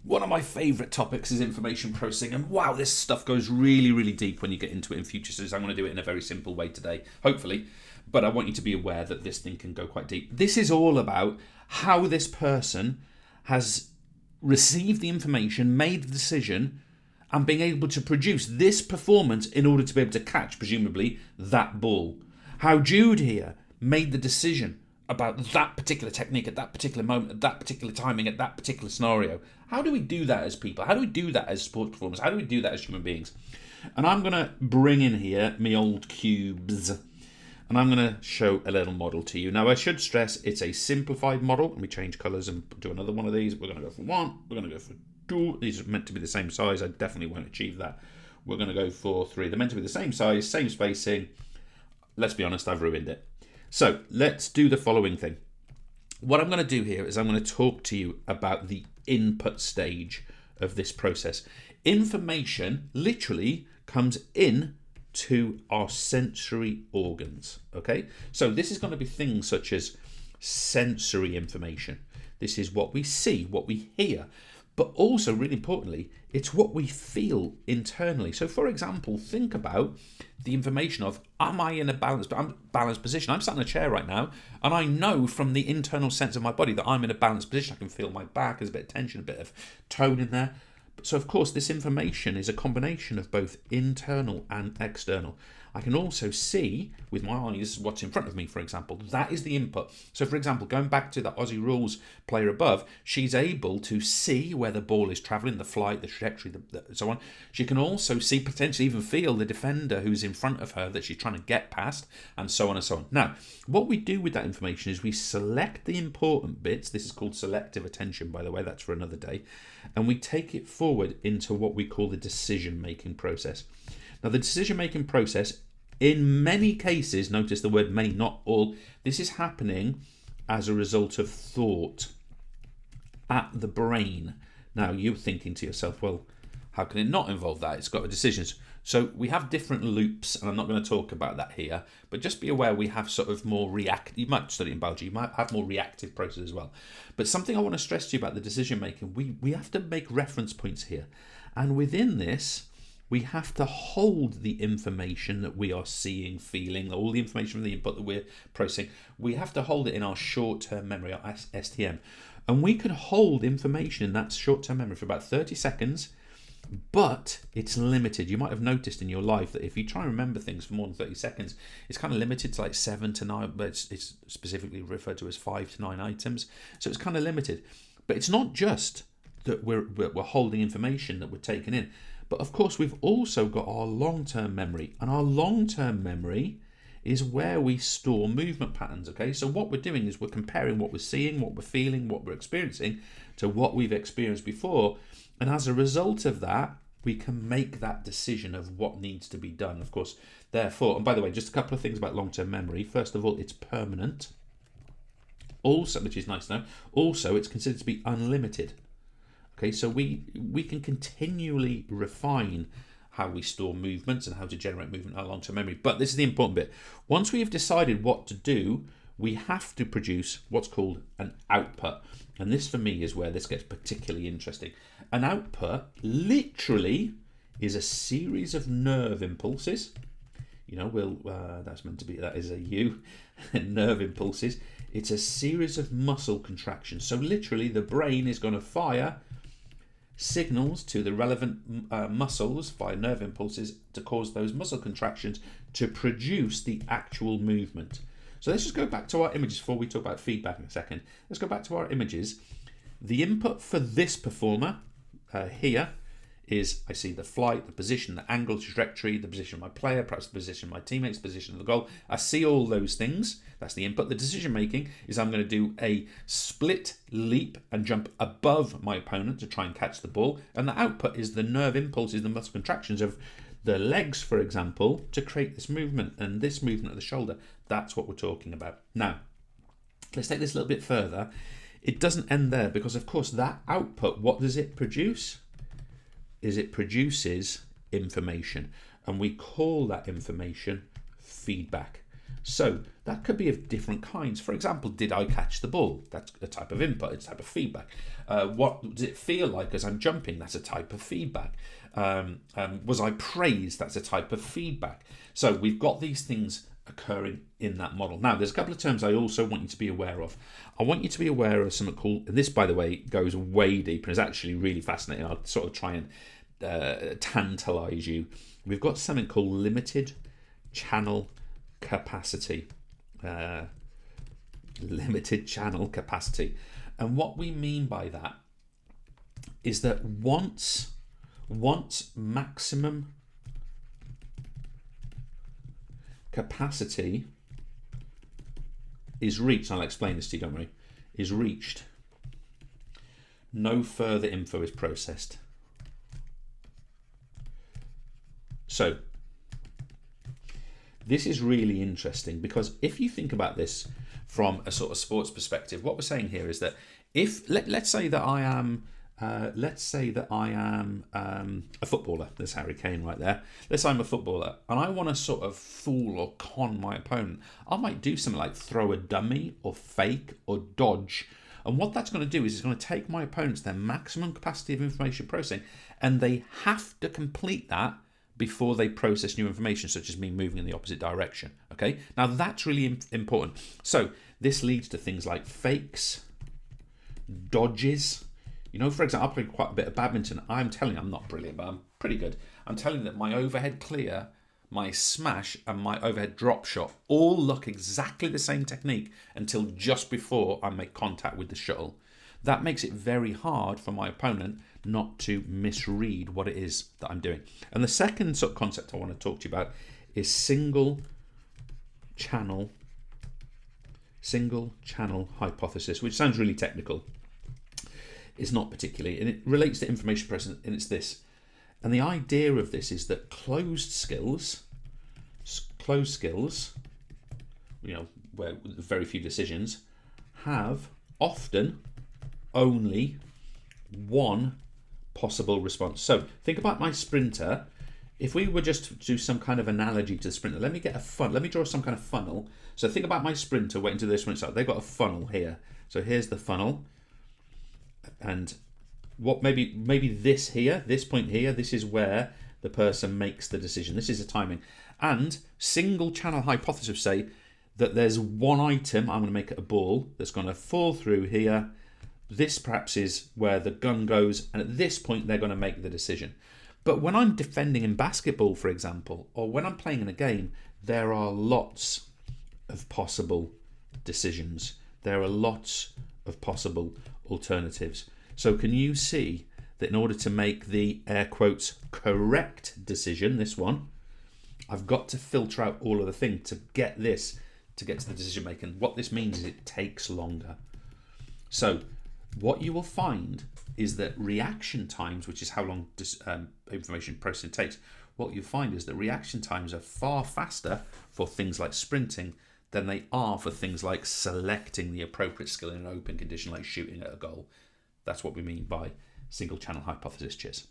One of my favourite topics is information processing, and wow, this stuff goes really, really deep when you get into it in future. So I'm going to do it in a very simple way today, hopefully. But I want you to be aware that this thing can go quite deep. This is all about how this person has received the information, made the decision, and being able to produce this performance in order to be able to catch, presumably, that ball. How Jude here made the decision about that particular technique at that particular moment, at that particular timing, at that particular scenario. How do we do that as people? How do we do that as sports performers? How do we do that as human beings? And I'm going to bring in here my old cubes, and I'm going to show a little model to you. Now, I should stress it's a simplified model. Let me change colours and do another one of these. We're going to go for one. We're going to go for two. These are meant to be the same size. I definitely won't achieve that. We're going to go for three. They're meant to be the same size, same spacing. Let's be honest, I've ruined it. So let's do the following thing. What I'm going to do here is I'm going to talk to you about the input stage of this process. Information literally comes in to our sensory organs. Okay, so this is going to be things such as sensory information. This is what we see, what we hear, but also, really importantly, it's what we feel internally. So, for example, think about the information of, am I in a balanced position? I'm sat in a chair right now, and I know from the internal sense of my body that I'm in a balanced position. I can feel my back, there's a bit of tension, a bit of tone in there. So, of course, this information is a combination of both internal and external. I can also see with my eyes what's in front of me, for example. That is the input. So, for example, going back to the Aussie Rules player above, she's able to see where the ball is travelling, the flight, the trajectory, so on. She can also see, potentially even feel the defender who's in front of her that she's trying to get past, and so on and so on. Now, what we do with that information is we select the important bits. This is called selective attention, by the way. That's for another day. And we take it forward into what we call the decision-making process. Now, the decision-making process, in many cases, notice the word many, not all, this is happening as a result of thought at the brain. Now, you're thinking to yourself, well, how can it not involve that? It's got decisions. So we have different loops, and I'm not going to talk about that here, but just be aware we have sort of more reactive, you might study in biology, you might have more reactive processes as well. But something I want to stress to you about the decision making, we have to make reference points here. And within this, we have to hold the information that we are seeing, feeling, all the information from the input that we're processing. We have to hold it in our short-term memory, our STM. And we can hold information in that short-term memory for about 30 seconds, but it's limited. You might have noticed in your life that if you try and remember things for more than 30 seconds, it's kind of limited to like 7 to 9, but it's specifically referred to as 5 to 9 items. So it's kind of limited. But it's not just that we're holding information that we're taking in. But of course, we've also got our long-term memory, and our long-term memory is where we store movement patterns. Okay, so what we're doing is we're comparing what we're seeing, what we're feeling, what we're experiencing to what we've experienced before, and as a result of that, we can make that decision of what needs to be done. Of course, therefore, and by the way, just a couple of things about long-term memory. First of all, it's permanent. Also, which is nice to know. Also, it's considered to be unlimited. Okay, so we can continually refine how we store movements and how to generate movement in our long-term memory. But this is the important bit. Once we have decided what to do, we have to produce what's called an output. And this, for me, is where this gets particularly interesting. An output, literally, is a series of nerve impulses. You know, that's meant to be, that is a U, nerve impulses. It's a series of muscle contractions. So literally, the brain is going to fire signals to the relevant muscles via nerve impulses to cause those muscle contractions to produce the actual movement. So let's just go back to our images before we talk about feedback in a second. Let's go back to our images. The input for this performer here is, I see the flight, the position, the angle, trajectory, the position of my player, perhaps the position of my teammates, the position of the goal. I see all those things. That's the input. The decision making is I'm going to do a split leap and jump above my opponent to try and catch the ball. And the output is the nerve impulses, the muscle contractions of the legs, for example, to create this movement and this movement of the shoulder. That's what we're talking about. Now, let's take this a little bit further. It doesn't end there because, of course, that output, what does it produce? It produces information, and we call that information feedback. So that could be of different kinds. For example, did I catch the ball? That's a type of input, it's a type of feedback. What does it feel like as I'm jumping? That's a type of feedback. Was I praised? That's a type of feedback. So we've got these things occurring in that model. Now, there's a couple of terms I also want you to be aware of. I want you to be aware of something called, and this, by the way, goes way deeper and is actually really fascinating. I'll sort of try and tantalize you. We've got something called limited channel capacity. Limited channel capacity. And what we mean by that is that once maximum capacity is reached, I'll explain this to you, don't worry, is reached, no further info is processed. So this is really interesting, because if you think about this from a sort of sports perspective, what we're saying here is that if let's say that I am a footballer. There's Harry Kane right there. Let's say I'm a footballer and I want to sort of fool or con my opponent. I might do something like throw a dummy or fake or dodge. And what that's going to do is it's going to take my opponents their maximum capacity of information processing, and they have to complete that before they process new information, such as me moving in the opposite direction. Okay, now that's really important. So this leads to things like fakes, dodges. You know, for example, I play quite a bit of badminton. I'm telling you, I'm not brilliant, but I'm pretty good. I'm telling you that my overhead clear, my smash, and my overhead drop shot all look exactly the same technique until just before I make contact with the shuttle. That makes it very hard for my opponent not to misread what it is that I'm doing. And the second sort of concept I want to talk to you about is single channel hypothesis, which sounds really technical. It's not particularly, and it relates to information processing, and it's this. And the idea of this is that closed skills, you know, where very few decisions, have often only one possible response. So think about my sprinter. If we were just to do some kind of analogy to the sprinter, let me draw some kind of funnel. So think about my sprinter waiting to the sprint start. They've got a funnel here. So here's the funnel. And what maybe this here, this point here, this is where the person makes the decision. This is the timing. And single channel hypothesis say that there's one item, I'm going to make it a ball, that's going to fall through here. This perhaps is where the gun goes, and at this point they're going to make the decision. But when I'm defending in basketball, for example, or when I'm playing in a game, there are lots of possible decisions. There are lots of possible alternatives. So can you see that in order to make the air quotes correct decision, this one, I've got to filter out all of the things to get to the decision making. What this means is it takes longer. So what you will find is that reaction times, which is how long information processing takes, what you find is that reaction times are far faster for things like sprinting than they are for things like selecting the appropriate skill in an open condition like shooting at a goal. That's what we mean by single channel hypothesis. Cheers.